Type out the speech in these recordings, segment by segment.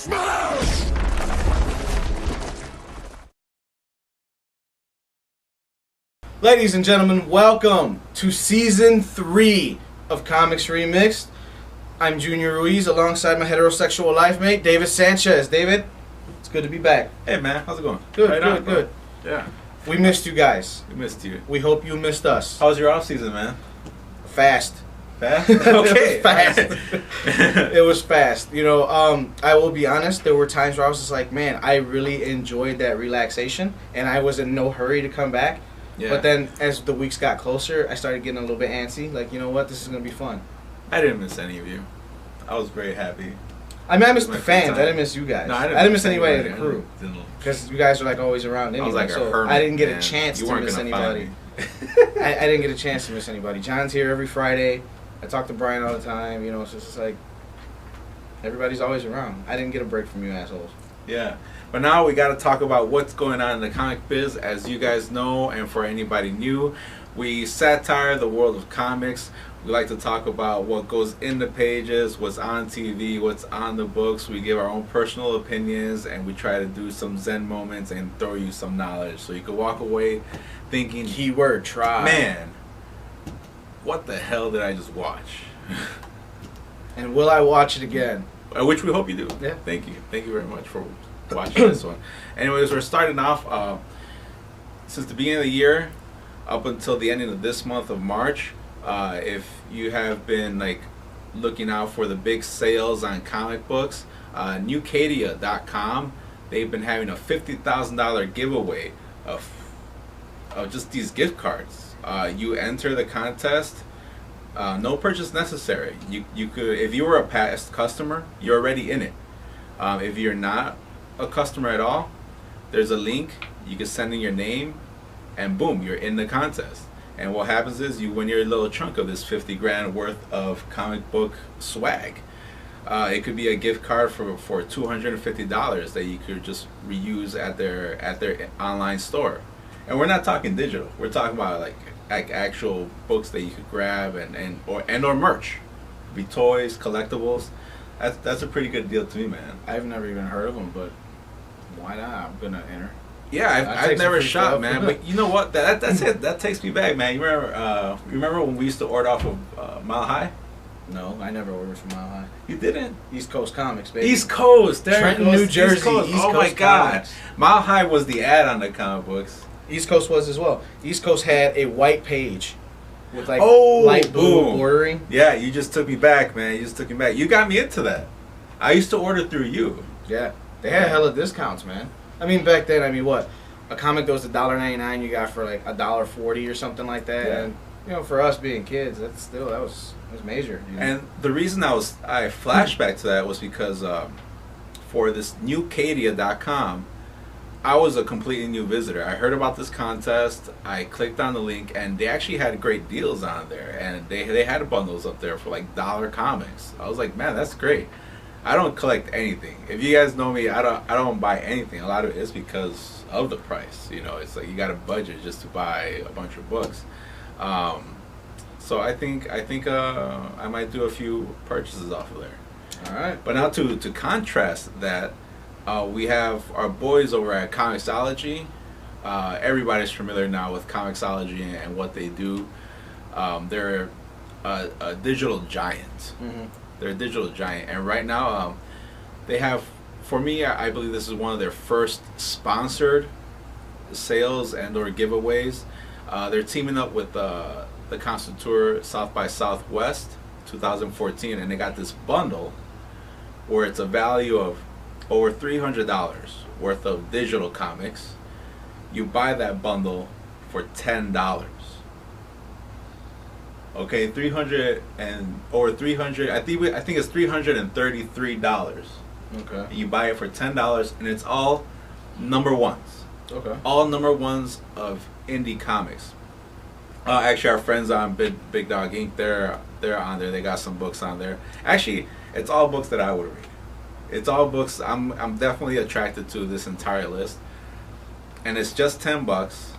Smash! Ladies and gentlemen, welcome to Season 3 of Comics Remixed. I'm Junior Ruiz alongside my heterosexual life mate, David Sanchez. David, it's good to be back. Hey man, how's it going? Good, good. Yeah. We missed you guys. We missed you. We hope you missed us. How was your off season, man? Fast. Fast? Okay. It was fast. It was fast. You know, I will be honest, there were times where I was just like, man, I really enjoyed that relaxation, and I was in no hurry to come back. Yeah. But then as the weeks got closer, I started getting a little bit antsy. Like, you know what, this is going to be fun. I didn't miss any of you. I was very happy. I mean, I missed the My fans. free I time. didn't miss you guys. No, I didn't miss anybody in the I crew. didn't- Because you guys are like always around anyway. I was like a so hermit, I didn't get man. a chance You to weren't miss gonna anybody. find me. I didn't get a chance to miss anybody. John's here every Friday. I talk to Brian all the time. You know, so it's just like everybody's always around. I didn't get a break from you assholes. Yeah. But now we got to talk about what's going on in the comic biz. As you guys know, and for anybody new, we satire the world of comics. We like to talk about what goes in the pages, what's on TV, what's on the books. We give our own personal opinions, and we try to do some Zen moments and throw you some knowledge. So you can walk away thinking, Keyword try. man, what the hell did I just watch? And will I watch it again? Which we hope you do. Yeah. Thank you. Thank you very much for watching this one. Anyways, we're starting off since the beginning of the year up until the ending of this month of March. If you have been like looking out for the big sales on comic books, Newcadia.com, they've been having a $50,000 giveaway of just these gift cards. You enter the contest. No purchase necessary. You could, if you were a past customer, you're already in it. If you're not a customer at all, there's a link. You can send in your name, and boom, you're in the contest. And what happens is you win your little chunk of this 50 grand worth of comic book swag. It could be a gift card for $250 that you could just reuse at their online store. And we're not talking digital. We're talking about like actual books that you could grab or merch. Could be toys, collectibles. That's a pretty good deal to me, man. I've never even heard of them, but why not? I'm gonna enter. Yeah, I've never shot, man. But you know what? That's it. That takes me back, man. You remember when we used to order off of Mile High? No, I never ordered from Mile High. You didn't? East Coast Comics, baby. East Coast, there Trenton, it goes. New Jersey, East Coast. East Oh my Coast God, Comics. Mile High was the ad on the comic books. East Coast was as well. East Coast had a white page with like Oh, light blue boom. bordering. Yeah, you just took me back, man. You just took me back. You got me into that. I used to order through you. Yeah, they had hella discounts, man. I mean, back then, I mean, what? A comic that was $1.99 you got for like $1.40 or something like that. Yeah. And you know, for us being kids, that was major. You know? And the reason I flashed back to that was because for this Newcadia.com, I was a completely new visitor. I heard about this contest. I clicked on the link, and they actually had great deals on there. And they had bundles up there for like dollar comics. I was like, man, that's great. I don't collect anything. If you guys know me, I don't buy anything. A lot of it is because of the price. You know, it's like you got a budget just to buy a bunch of books. So I think I might do a few purchases off of there. All right. But now to contrast that, we have our boys over at Comixology. Everybody's familiar now with Comixology and what they do. They're a digital giant. Mm-hmm. They're a digital giant, and right now they have, for me, I believe this is one of their first sponsored sales and or giveaways. They're teaming up with the Constitutor South by Southwest 2014, and they got this bundle where it's a value of over $300 worth of digital comics. You buy that bundle for $10. Okay, 300 and over 300. I think it's $333. Okay. You buy it for $10, and it's all number ones. Okay. All number ones of indie comics. Actually, our friends on Big Dog Inc. They're on there. They got some books on there. Actually, it's all books that I would read. It's all books. I'm definitely attracted to this entire list, and it's just $10.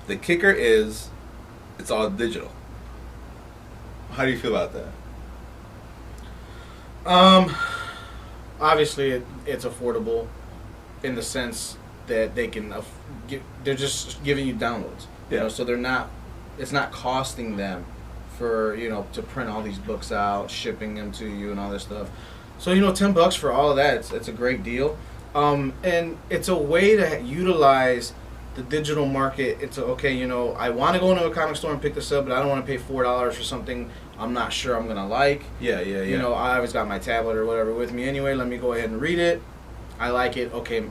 The kicker is, it's all digital. How do you feel about that? obviously it's affordable in the sense that they can they're just giving you downloads. You know, so it's not costing them for, you know, to print all these books out, shipping them to you and all this stuff. So, you know, $10 for all of that, it's a great deal. And it's a way to utilize the digital market. It's okay, you know, I want to go into a comic store and pick this up, but I don't want to pay $4 for something I'm not sure I'm gonna like. You know, I always got my tablet or whatever with me anyway. Let me go ahead and read it. I like it. Okay,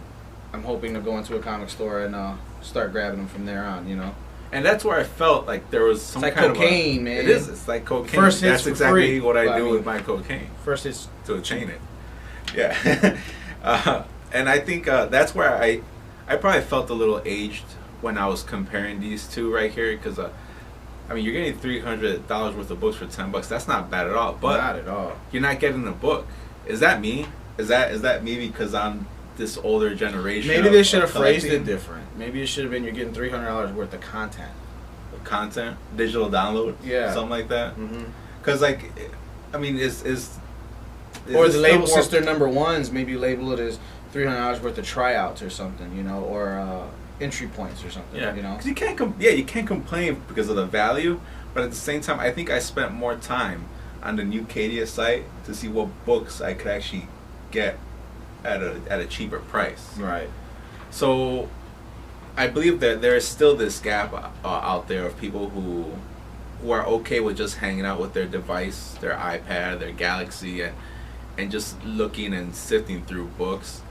I'm hoping to go into a comic store and start grabbing them from there on. You know. And that's where I felt like there was some kind cocaine, of man. It is. It's like cocaine. First hits that's for exactly free. what I do with my cocaine. First hits to chain it. Yeah. And I think that's where I probably felt a little aged when I was comparing these two right here, because I mean, you're getting $300 worth of books for $10. That's not bad at all. But not at all. You're not getting a book. Is that me? Is that me because I'm this older generation? Maybe they should have phrased it different. Maybe it should have been you're getting $300 worth of content. Content, digital download, something like that. Because like, I mean, is or the label sister number ones? Maybe label it as $300 worth of tryouts or something, you know, or entry points or something. You know, because you can't complain because of the value, but at the same time, I think I spent more time on the new Cadia site to see what books I could actually get at a cheaper price. Right. So I believe that there is still this gap out there of people who are okay with just hanging out with their device, their iPad, their Galaxy, and just looking and sifting through books,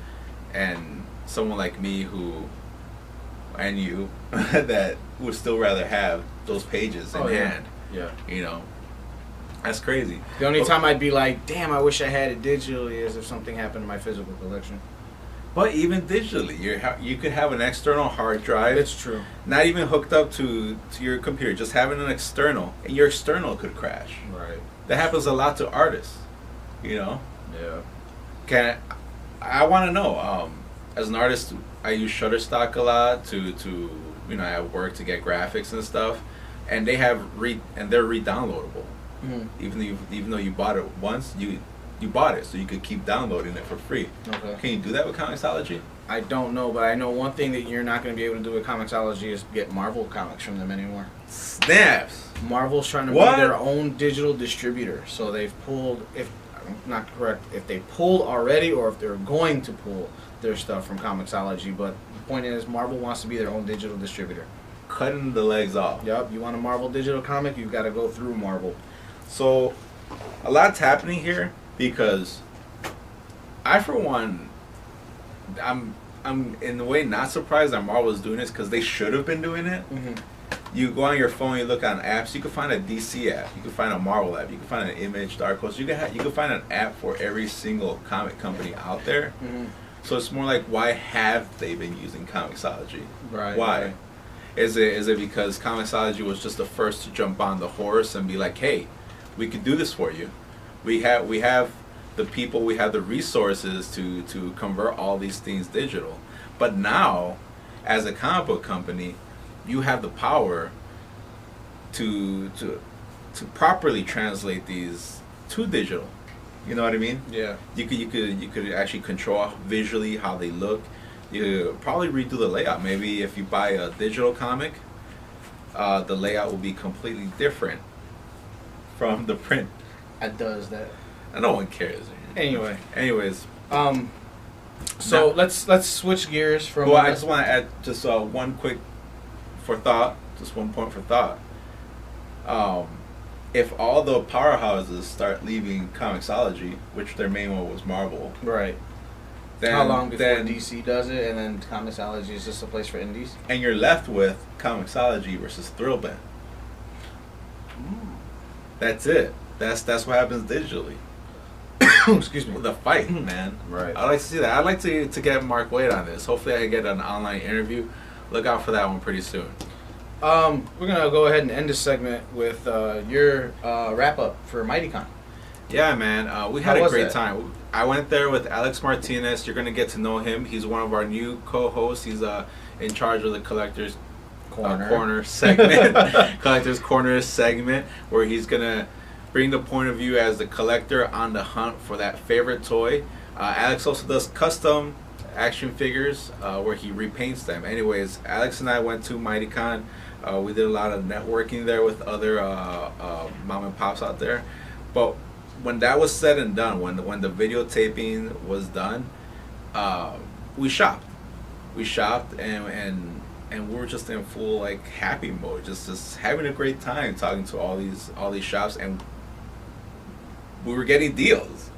and someone like me and you that would still rather have those pages in hand. Yeah. You know, that's crazy. The only time I'd be like, damn, I wish I had it digitally, is if something happened to my physical collection. But even digitally, you could have an external hard drive. It's true. Not even hooked up to your computer, just having an external, and your external could crash. Right. That happens a lot to artists, you know? Yeah. I want to know, as an artist, I use Shutterstock a lot to you know, I have work to get graphics and stuff, and they're re-downloadable. Even though you bought it once, you bought it so you could keep downloading it for free. Okay. Can you do that with Comixology? I don't know, but I know one thing that you're not going to be able to do with Comixology is get Marvel comics from them anymore. Snaps. Marvel's trying to be their own digital distributor, so they've pulled, if I'm not correct, if they pulled already or if they're going to pull their stuff from Comixology, but the point is Marvel wants to be their own digital distributor. Cutting the legs off. Yup, you want a Marvel digital comic, you've got to go through Marvel. So, a lot's happening here because I, for one, I'm in a way not surprised that Marvel is doing this because they should have been doing it. You go on your phone, you look on apps. You can find a DC app, you can find a Marvel app, you can find an Image, Dark Horse. You can find an app for every single comic company out there. So it's more like, why have they been using Comixology? Right. Why? Right. Is it because Comixology was just the first to jump on the horse and be like, hey, we could do this for you. We have the people, we have the resources to convert all these things digital. But now, as a comic book company, you have the power to properly translate these to digital. You know what I mean? Yeah. You could actually control visually how they look. You could probably redo the layout. Maybe if you buy a digital comic, the layout will be completely different from the print. It does that. And no one cares. Anyways. So let's switch gears from. Well, I just want to add just one quick just 1 point for thought. If all the powerhouses start leaving Comixology, which their main one was Marvel, right? Then, how long before DC does it, and then Comixology is just a place for indies? And you're left with Comixology versus Thrillbent. That's it. That's what happens digitally. Excuse me. The fight, man. Right. I'd like to see that. I'd like to get Mark Wade on this. Hopefully I can get an online interview. Look out for that one pretty soon. We're going to go ahead and end this segment with your wrap-up for MightyCon. Yeah, man. We had a great time. I went there with Alex Martinez. You're going to get to know him. He's one of our new co-hosts. He's in charge of the Collector's Corner segment. Collector's Corner segment, where he's going to bring the point of view as the collector on the hunt for that favorite toy. Alex also does custom action figures where he repaints them. Anyways, Alex and I went to MightyCon. We did a lot of networking there with other mom and pops out there. But when that was said and done, when the videotaping was done, we shopped. We shopped and we were just in full like happy mode, just having a great time talking to all these shops, and we were getting deals.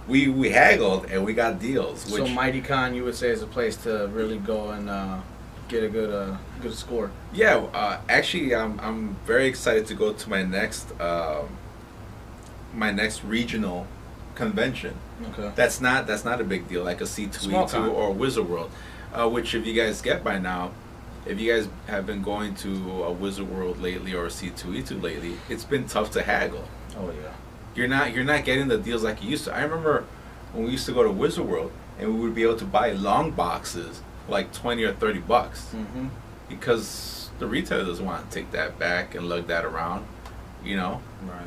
We haggled and we got deals. So MightyCon, you would say, is a place to really go and get a good score. Yeah, actually, I'm very excited to go to my next regional convention. Okay. That's not a big deal, like a C2E2 or Wizard World, which if you guys get by now, if you guys have been going to a Wizard World lately or a C2E2 lately, it's been tough to haggle. Oh yeah. You're not getting the deals like you used to. I remember when we used to go to Wizard World and we would be able to buy long boxes for like $20 or $30 Mm-hmm. because the retailer doesn't want to take that back and lug that around, you know. Right.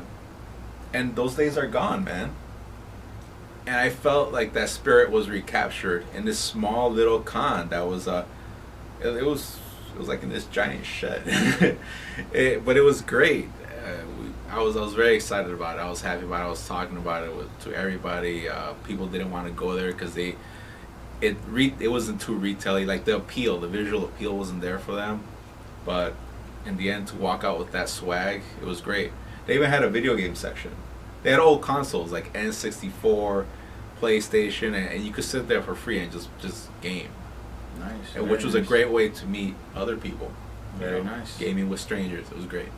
And those days are gone, man. And I felt like that spirit was recaptured in this small little con that was it was like in this giant shed, but it was great. I was very excited about it. I was happy about it. I was talking about it to everybody. People didn't want to go there because it wasn't too retail-y. Like the visual appeal wasn't there for them. But in the end, to walk out with that swag, it was great. They even had a video game section. They had old consoles like N64, PlayStation, and you could sit there for free and just game. Nice. And which was a great way to meet other people. Very nice. Gaming with strangers. It was great.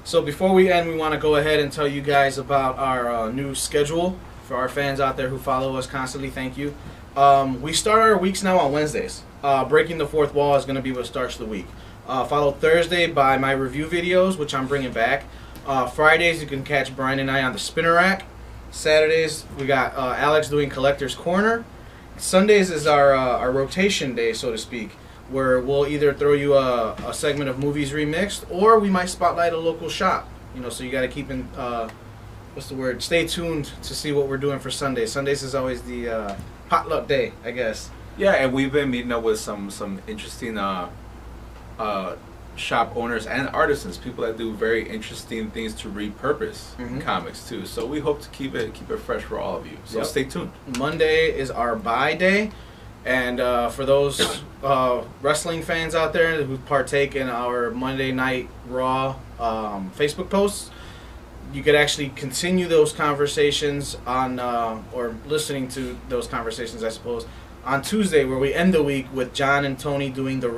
So before we end, we want to go ahead and tell you guys about our new schedule for our fans out there who follow us constantly. Thank you. We start our weeks now on Wednesdays. Breaking the Fourth Wall is going to be what starts the week. Followed Thursday by my review videos, which I'm bringing back. Fridays you can catch Brian and I on the spinner rack. Saturdays we got Alex doing Collector's Corner. Sundays is our rotation day, so to speak, where we'll either throw you a segment of movies remixed, or we might spotlight a local shop. You know, so you got to keep in stay tuned to see what we're doing for Sundays. Sundays is always the potluck day, I guess. Yeah, and we've been meeting up with some interesting shop owners and artisans, people that do very interesting things to repurpose comics too. So we hope to keep it fresh for all of you. So stay tuned. Monday is our buy day, and for those wrestling fans out there who partake in our Monday Night Raw Facebook posts, you could actually continue those conversations on or listening to those conversations, I suppose, on Tuesday, where we end the week with John and Tony doing the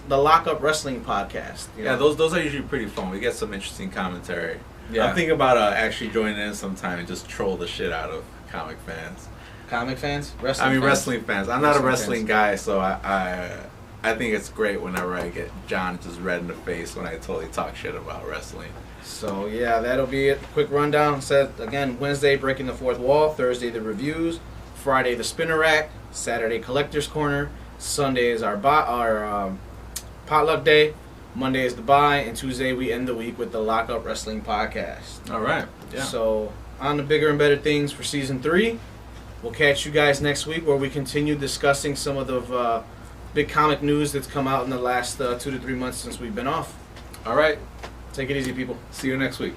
Lockup Wrestling podcast. Yeah, those are usually pretty fun. We get some interesting commentary. Yeah. I'm thinking about actually joining in sometime and just troll the shit out of comic fans. Comic fans? Wrestling fans. I'm not a wrestling guy, so I think it's great whenever I get John just red in the face when I totally talk shit about wrestling. So yeah, that'll be it. Quick rundown. Said again, Wednesday, Breaking the Fourth Wall. Thursday, the reviews. Friday, the spinner rack. Saturday, Collector's Corner. Sunday is our potluck day. Monday is the buy, and Tuesday we end the week with the Lockup Wrestling podcast. All right. Yeah. So on to bigger and better things for season 3. We'll catch you guys next week, where we continue discussing some of the big comic news that's come out in the last 2 to 3 months since we've been off. All right. Take it easy, people. See you next week.